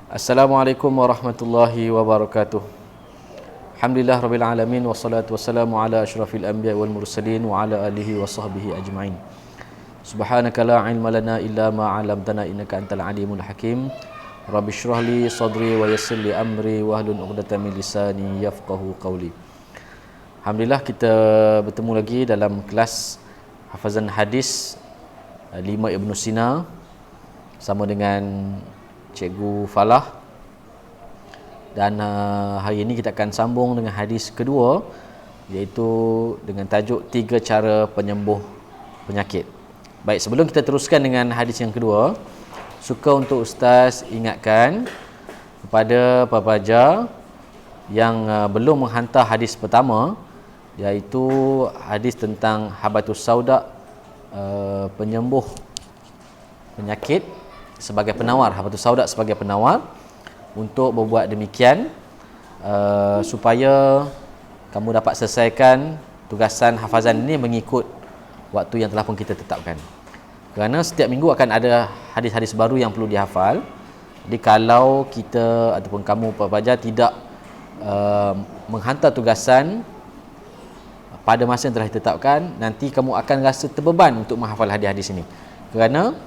Assalamualaikum warahmatullahi wabarakatuh. Alhamdulillah rabbil alamin wassalatu wassalamu ala asyrafil anbiya wal mursalin wa ala alihi wa sahbihi ajma'in. Subhanaka la ilma lana illa ma 'allamtana innaka antal alimul hakim. Rabbi shrah li sadri wa yassir li amri wahlul 'uqdatam min lisani yafqahu qawli. Alhamdulillah kita bertemu lagi dalam kelas hafazan hadis 5 Ibn Sina sama dengan Cikgu Falah, dan hari ini kita akan sambung dengan hadis kedua, iaitu dengan tajuk 3 cara penyembuh penyakit. Baik, sebelum kita teruskan dengan hadis yang kedua, suka untuk Ustaz ingatkan kepada pelajar yang belum menghantar hadis pertama, iaitu hadis tentang Habatus Sauda, penyembuh penyakit sebagai penawar, Habatus Sauda sebagai penawar, untuk berbuat demikian supaya kamu dapat selesaikan tugasan hafazan ini mengikut waktu yang telah pun kita tetapkan. Kerana setiap minggu akan ada hadis-hadis baru yang perlu dihafal. Jadi kalau kita ataupun kamu pelajar tidak menghantar tugasan pada masa yang telah ditetapkan, nanti kamu akan rasa terbeban untuk menghafal hadis-hadis ini. Kerana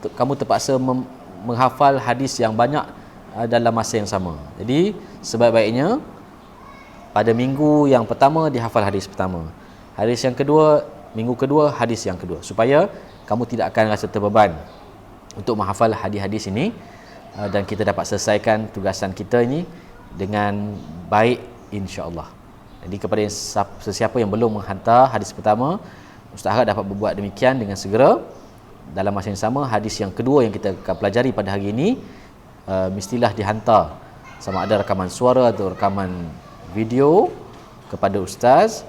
kamu terpaksa menghafal hadis yang banyak dalam masa yang sama. Jadi sebaik-baiknya pada minggu yang pertama dihafal hadis pertama, hadis yang kedua, minggu kedua hadis yang kedua, supaya kamu tidak akan rasa terbeban untuk menghafal hadis-hadis ini, dan kita dapat selesaikan tugasan kita ini dengan baik, insya-Allah. Jadi kepada sesiapa yang belum menghantar hadis pertama, Ustaz harap dapat berbuat demikian dengan segera. Dalam masa yang sama, hadis yang kedua yang kita akan pelajari pada hari ini mestilah dihantar, sama ada rakaman suara atau rakaman video, kepada Ustaz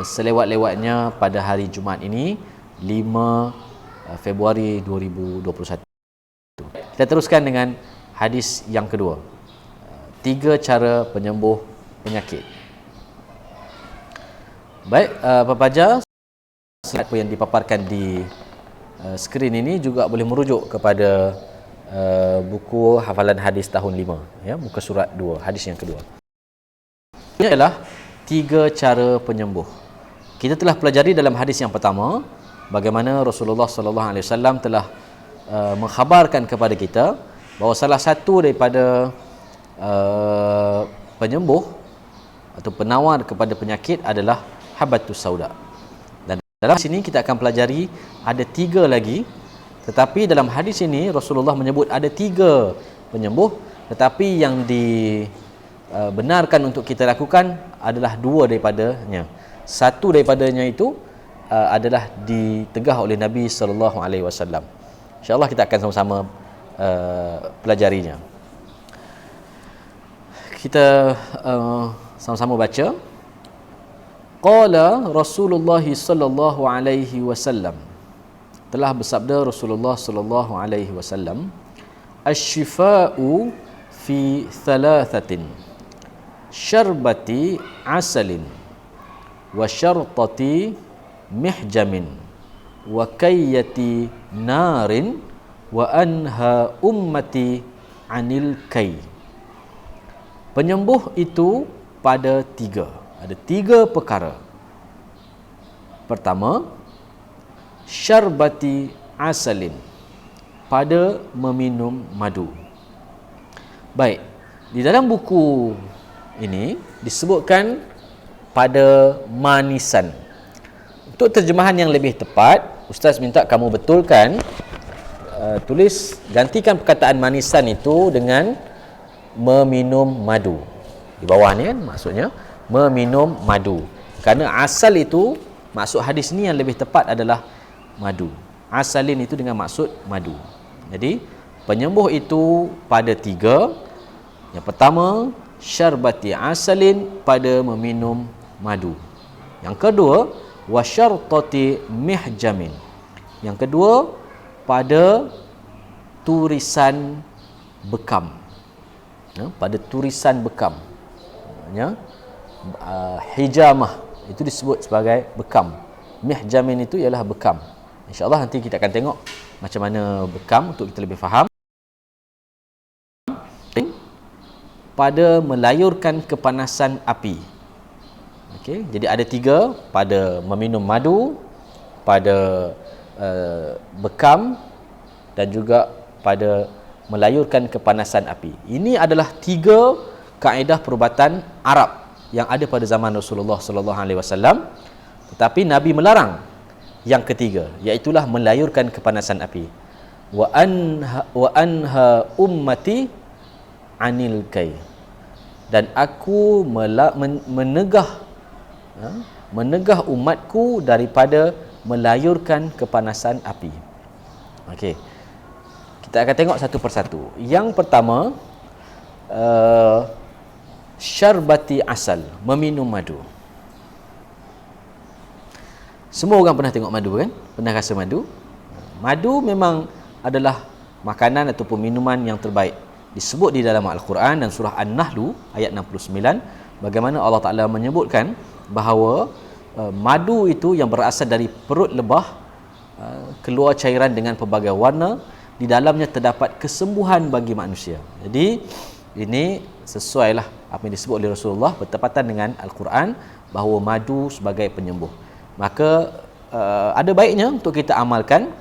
selewat-lewatnya pada hari Jumaat ini, 5 Februari 2021. Kita teruskan dengan hadis yang kedua, 3 cara penyembuh penyakit. Baik, pelajar, apa yang dipaparkan di skrin ini juga boleh merujuk kepada buku hafalan hadis tahun 5, ya, muka surat 2, hadis yang kedua. Ini adalah 3 cara penyembuh. Kita telah pelajari dalam hadis yang pertama bagaimana Rasulullah sallallahu alaihi wasallam telah mengkhabarkan kepada kita bahawa salah satu daripada penyembuh atau penawar kepada penyakit adalah Habatus Sauda. Dalam sini kita akan pelajari ada 3 lagi, tetapi dalam hadis ini Rasulullah menyebut ada 3 penyembuh, tetapi yang dibenarkan untuk kita lakukan adalah 2 daripadanya. Satu daripadanya itu adalah ditegah oleh Nabi sallallahu alaihi wasallam. Insya-Allah kita akan sama-sama pelajarinya. Kita sama-sama baca. Qala Rasulullah sallallahu alaihi wasallam, telah bersabda Rasulullah sallallahu alaihi wasallam, asy-syifa'u fi thalathatin, syarbati asalin wa syartati mihjamin wa kayyati narin wa anha ummati anil kay. Penyembuh itu pada 3. Ada 3 perkara. Pertama, syarbati asalin, pada meminum madu. Baik, di dalam buku ini disebutkan pada manisan. Untuk terjemahan yang lebih tepat, Ustaz minta kamu betulkan, gantikan perkataan manisan itu dengan meminum madu. Di bawah ni kan maksudnya meminum madu. Kerana asal itu, maksud hadis ni yang lebih tepat adalah madu. Asalin itu dengan maksud madu. Jadi penyembuh itu pada 3. Yang pertama, syarbati asalin, pada meminum madu. Yang kedua, wasyartati mihjamin. Yang kedua, pada turisan bekam. Pada turisan bekam. Hijamah itu disebut sebagai bekam. Mihjamin itu ialah bekam. InsyaAllah nanti kita akan tengok macam mana bekam untuk kita lebih faham. pada melayurkan kepanasan api. Okey, jadi ada 3, pada meminum madu, pada bekam, dan juga pada melayurkan kepanasan api. Ini adalah 3 kaedah perubatan Arab yang ada pada zaman Rasulullah sallallahu alaihi wasallam, tetapi Nabi melarang yang ketiga, iaitu melayurkan kepanasan api. Wa anha ummati anil kai, dan aku menegah umatku daripada melayurkan kepanasan api. Okey, kita akan tengok satu persatu. Yang pertama, syarbati asal, meminum madu. Semua orang pernah tengok madu kan? Pernah rasa madu? Madu memang adalah makanan ataupun minuman yang terbaik. Disebut di dalam Al-Quran dan surah An-Nahl ayat 69, bagaimana Allah Ta'ala menyebutkan bahawa madu itu yang berasal dari perut lebah, keluar cairan dengan pelbagai warna, di dalamnya terdapat kesembuhan bagi manusia. Jadi ini sesuailah apa yang disebut oleh Rasulullah, bertepatan dengan Al-Quran, bahawa madu sebagai penyembuh. Maka ada baiknya untuk kita amalkan,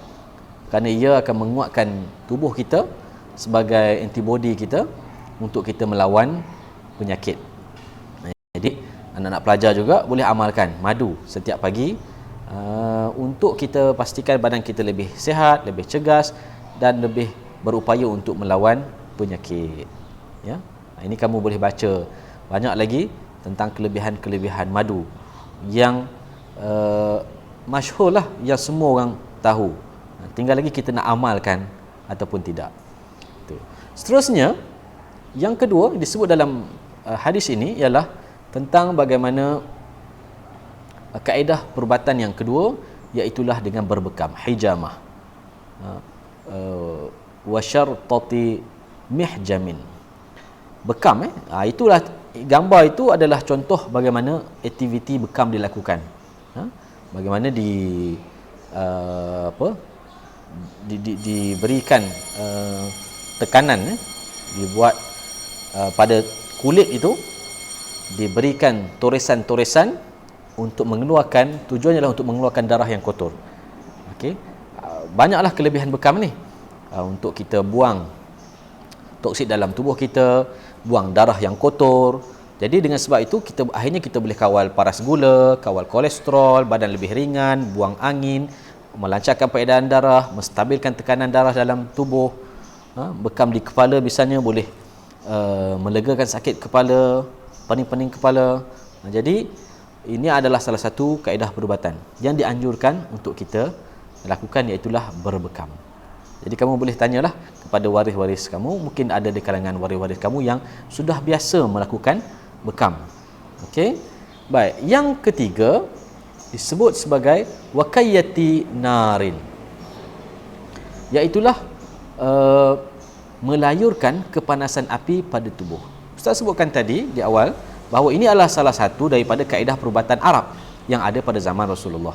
kerana ia akan menguatkan tubuh kita sebagai antibody kita untuk kita melawan penyakit. Jadi anak-anak pelajar juga boleh amalkan madu setiap pagi, untuk kita pastikan badan kita lebih sihat, lebih cegas dan lebih berupaya untuk melawan penyakit. Ya, ini kamu boleh baca banyak lagi tentang kelebihan-kelebihan madu yang masyhur lah, yang semua orang tahu. Tinggal lagi kita nak amalkan ataupun tidak. Seterusnya, yang kedua disebut dalam hadis ini ialah tentang bagaimana kaedah perubatan yang kedua, iaitulah dengan berbekam, hijamah, wa syartati mihjamin. Bekam, itulah gambar itu adalah contoh bagaimana aktiviti bekam dilakukan. Bagaimana diberikan tekanan, dibuat pada kulit itu diberikan toresan-toresan untuk mengeluarkan, tujuannya adalah untuk mengeluarkan darah yang kotor. Okey, banyaklah kelebihan bekam ni, untuk kita buang toksid dalam tubuh kita, buang darah yang kotor. Jadi dengan sebab itu akhirnya kita boleh kawal paras gula, kawal kolesterol, badan lebih ringan, buang angin, melancarkan peredaran darah, menstabilkan tekanan darah dalam tubuh. Bekam di kepala misalnya boleh melegakan sakit kepala, pening-pening kepala. Jadi ini adalah salah satu kaedah perubatan yang dianjurkan untuk kita lakukan, iaitulah berbekam. Jadi kamu boleh tanyalah kepada waris-waris kamu, mungkin ada di kalangan waris-waris kamu yang sudah biasa melakukan bekam. Okey. Baik, yang ketiga disebut sebagai waqayyati narin, iaitulah melayurkan kepanasan api pada tubuh. Ustaz sebutkan tadi di awal bahawa ini adalah salah satu daripada kaedah perubatan Arab yang ada pada zaman Rasulullah.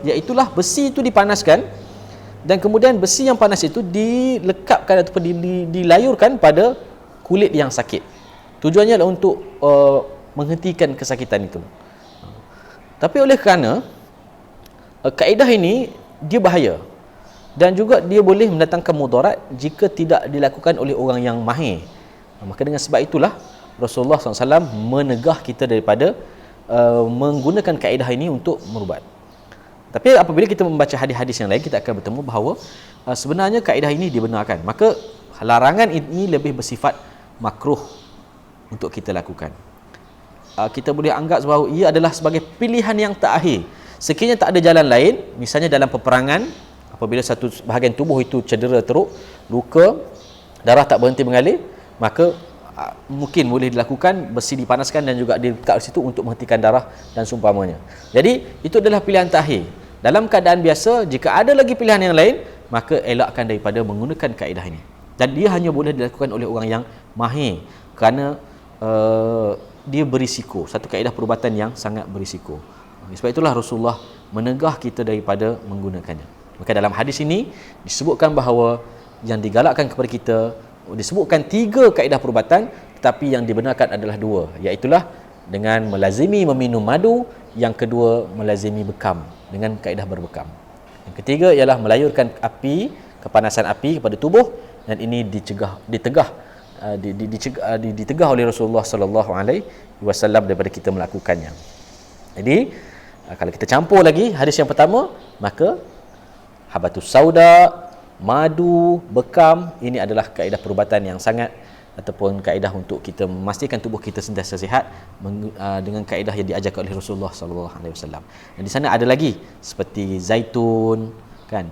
Iaitulah besi itu dipanaskan, dan kemudian besi yang panas itu dilekapkan ataupun dilayurkan pada kulit yang sakit. Tujuannya adalah untuk menghentikan kesakitan itu. Tapi oleh kerana kaedah ini dia bahaya, dan juga dia boleh mendatangkan mudarat jika tidak dilakukan oleh orang yang mahir. Maka dengan sebab itulah Rasulullah SAW menegah kita daripada menggunakan kaedah ini untuk merubat. Tapi apabila kita membaca hadis-hadis yang lain, kita akan bertemu bahawa sebenarnya kaedah ini dibenarkan. Maka larangan ini lebih bersifat makruh untuk kita lakukan. Kita boleh anggap bahawa ia adalah sebagai pilihan yang terakhir. Sekiranya tak ada jalan lain, misalnya dalam peperangan, apabila satu bahagian tubuh itu cedera teruk, luka, darah tak berhenti mengalir, maka mungkin boleh dilakukan, besi dipanaskan dan juga diletak di situ untuk menghentikan darah dan seumpamanya. Jadi itu adalah pilihan terakhir. Dalam keadaan biasa, jika ada lagi pilihan yang lain, maka elakkan daripada menggunakan kaedah ini. Dan dia hanya boleh dilakukan oleh orang yang mahir, kerana dia berisiko, satu kaedah perubatan yang sangat berisiko. Sebab itulah Rasulullah menegah kita daripada menggunakannya. Maka dalam hadis ini disebutkan bahawa yang digalakkan kepada kita disebutkan 3 kaedah perubatan, tetapi yang dibenarkan adalah 2, iaitulah dengan melazimi meminum madu, yang kedua melazimi bekam dengan kaedah berbekam. Yang ketiga ialah melayurkan api, kepanasan api kepada tubuh, dan ini ditegah oleh Rasulullah sallallahu alaihi wasallam daripada kita melakukannya. Jadi kalau kita campur lagi hadis yang pertama, maka habatus sauda, madu, bekam, ini adalah kaedah perubatan yang sangat, ataupun kaedah untuk kita memastikan tubuh kita sentiasa sihat dengan kaedah yang diajarkan oleh Rasulullah sallallahu alaihi wasallam. Dan di sana ada lagi seperti zaitun, kan,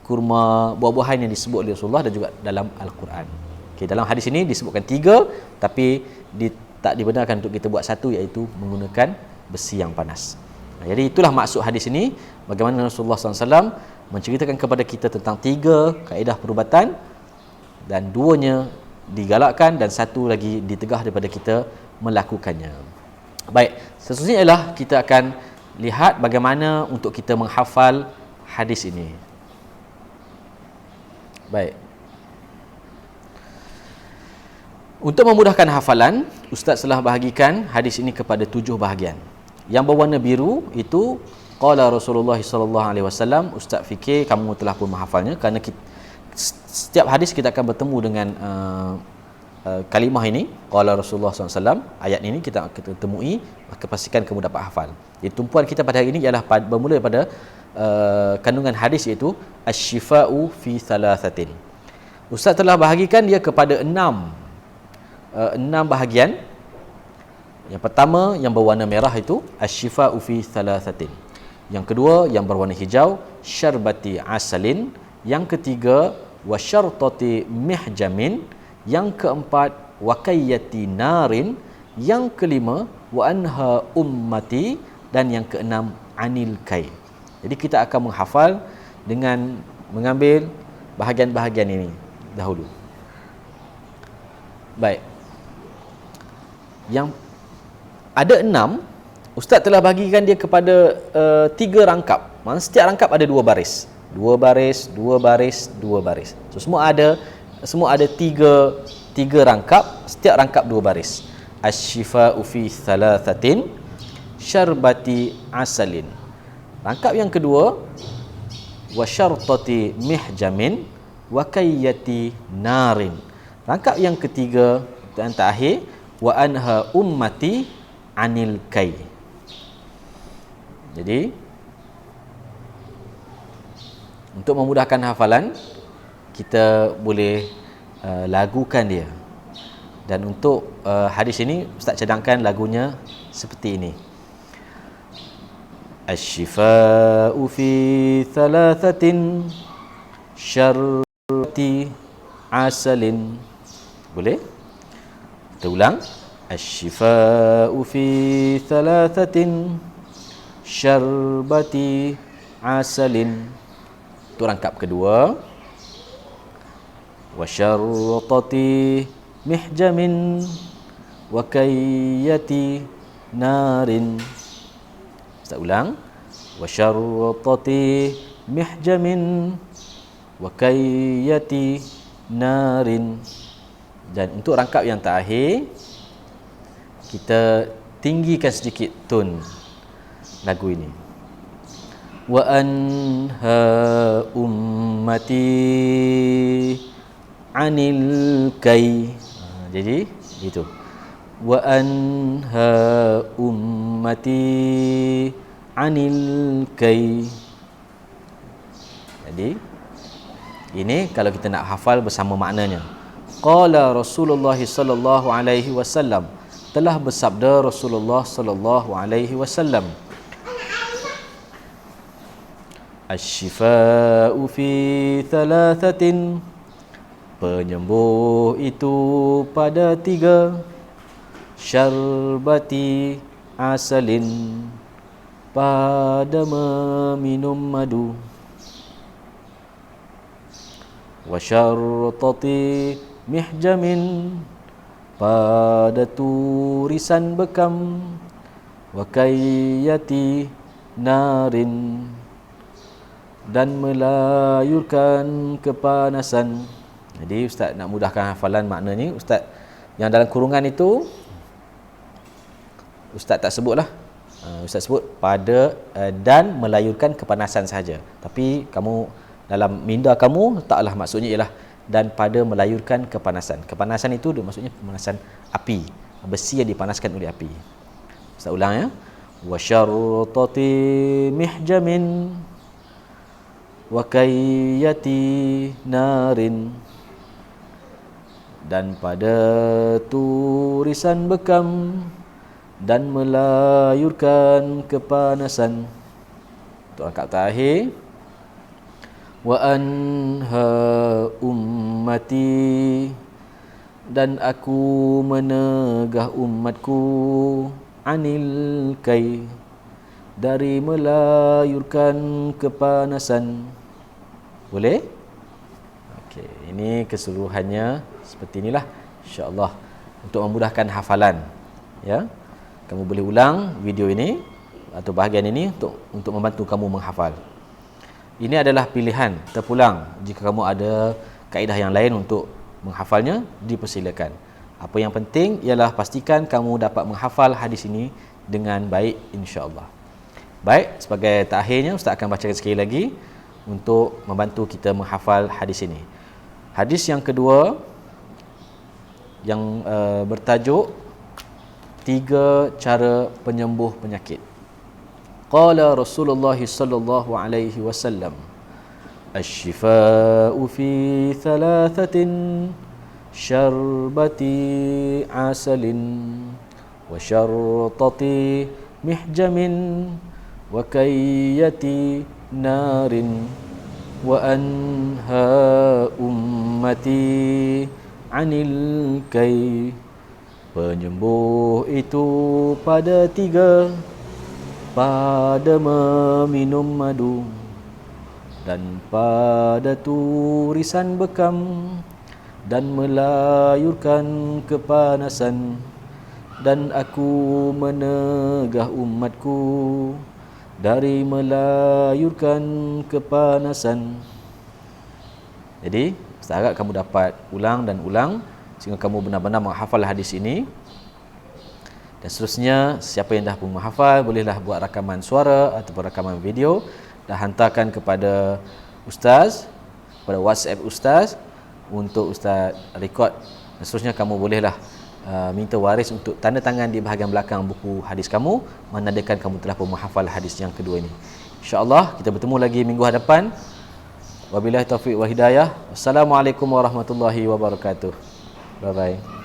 kurma, buah-buahan yang disebut oleh Rasulullah dan juga dalam Al-Quran. Okay, dalam hadis ini disebutkan 3, tapi tak dibenarkan untuk kita buat satu, iaitu menggunakan besi yang panas. Jadi itulah maksud hadis ini, bagaimana Rasulullah SAW menceritakan kepada kita tentang 3 kaedah perubatan, dan 2-nya digalakkan dan 1 lagi ditegah daripada kita melakukannya. Baik, seterusnya ialah kita akan lihat bagaimana untuk kita menghafal hadis ini. Baik. Untuk memudahkan hafalan, Ustaz telah bahagikan hadis ini kepada 7 bahagian. Yang berwarna biru itu qala Rasulullah sallallahu alaihi wasallam. Ustaz fikir kamu telah pun menghafalnya, kerana setiap hadis kita akan bertemu dengan kalimah ini, qala Rasulullah SAW, ayat ini kita temui, maka pastikan kamu dapat hafal. Jadi tumpuan kita pada hari ini ialah bermula daripada kandungan hadis, iaitu asy-syifa'u fi thalathatin. Ustaz telah bahagikan dia kepada 6 bahagian. Yang pertama yang berwarna merah itu asy-syifa'u fi thalathatin. Yang kedua yang berwarna hijau syarbati asalin. Yang ketiga wasyartati mihjamin. Yang keempat wakayyati narin. Yang kelima wa anha ummati. Dan yang keenam anil kai. Jadi kita akan menghafal dengan mengambil bahagian-bahagian ini dahulu. Baik. Yang ada 6, Ustaz telah bagikan dia kepada 3 rangkap. Maksudnya setiap rangkap ada 2 baris. 2 baris, 2 baris, 2 baris. So semua ada 3 rangkap, setiap rangkap 2 baris. Asy-syifa'u fi thalathatin syarbati asalin. Rangkap yang kedua wasyartati mihjamin wakayyati narin. Rangkap yang ketiga dan terakhir wa anha ummati anil kai. Jadi untuk memudahkan hafalan, kita boleh lagukan dia. Dan untuk hadis ini Ustaz cadangkan lagunya seperti ini. Asy-syifa'u fi thalathatin syarbati asalin. Boleh? Kita ulang. Asy-syifa'u fi thalathatin syarbati asalin. Itu rangkap kedua. Wa syartati mihjamin wa kayyati narin. Ustaz ulang. Wa syartati mihjamin wa kayyati narin. Dan untuk rangkap yang terakhir, kita tinggikan sedikit tone lagu ini. Wa anha ummati anil kai. Jadi itu. Wa anha ummati anil kai. Jadi ini kalau kita nak hafal bersama maknanya. Qala Rasulullah sallallahu alaihi wasallam. Telah bersabda Rasulullah sallallahu alaihi wasallam. Asy-syifa'u fi thalathatin. Penyembuh itu pada 3. Syarbati asalin. Pada meminum madu. Wa syartati mihjamin. Pada turisan bekam. Wa kayyati narin. Dan melayurkan kepanasan. Jadi Ustaz nak mudahkan hafalan, maknanya Ustaz yang dalam kurungan itu Ustaz tak sebutlah. Ustaz sebut pada dan melayurkan kepanasan saja. Tapi kamu dalam minda kamu taklah maksudnya ialah dan pada melayurkan kepanasan. Kepanasan itu maksudnya kepanasan api, besi yang dipanaskan oleh api. Ustaz ulang ya. Wa syartati mihjamin wa kayyati narin, dan pada turisan bekam dan melayurkan kepanasan. Untuk angkat terakhir, wa anha ummati, dan aku menegah umatku, anil kai, dari melayurkan kepanasan. Boleh? Okey, ini keseluruhannya seperti inilah, insya-Allah, untuk memudahkan hafalan. Ya. Kamu boleh ulang video ini atau bahagian ini untuk membantu kamu menghafal. Ini adalah pilihan terpulang. Jika kamu ada kaedah yang lain untuk menghafalnya, dipersilakan. Apa yang penting ialah pastikan kamu dapat menghafal hadis ini dengan baik, insya-Allah. Baik, sebagai terakhirnya Ustaz akan bacakan sekali lagi untuk membantu kita menghafal hadis ini. Hadis yang kedua yang bertajuk 3 cara penyembuh penyakit. Qala Rasulullah sallallahu alaihi wasallam, asy-syifa'u fi thalathatin, syarbati asalin wa syartati mihjamin wa kayyati narin wa anha ummati anil kai. Penyembuh itu pada 3, pada meminum madu, dan pada turisan bekam, dan melayurkan kepanasan, dan aku menegah umatku dari melayurkan kepanasan. Jadi, Ustaz harap kamu dapat ulang dan ulang sehingga kamu benar-benar menghafal hadis ini. Dan seterusnya, siapa yang dah pun menghafal, bolehlah buat rakaman suara ataupun rakaman video dan hantarkan kepada Ustaz, kepada WhatsApp Ustaz untuk Ustaz rekod. Dan seterusnya kamu bolehlah minta waris untuk tanda tangan di bahagian belakang buku hadis kamu, menandakan kamu telah pun menghafal hadis yang kedua ini. InsyaAllah kita bertemu lagi minggu hadapan. Wabillahi taufiq wa hidayah. Wassalamualaikum warahmatullahi wabarakatuh. Bye bye.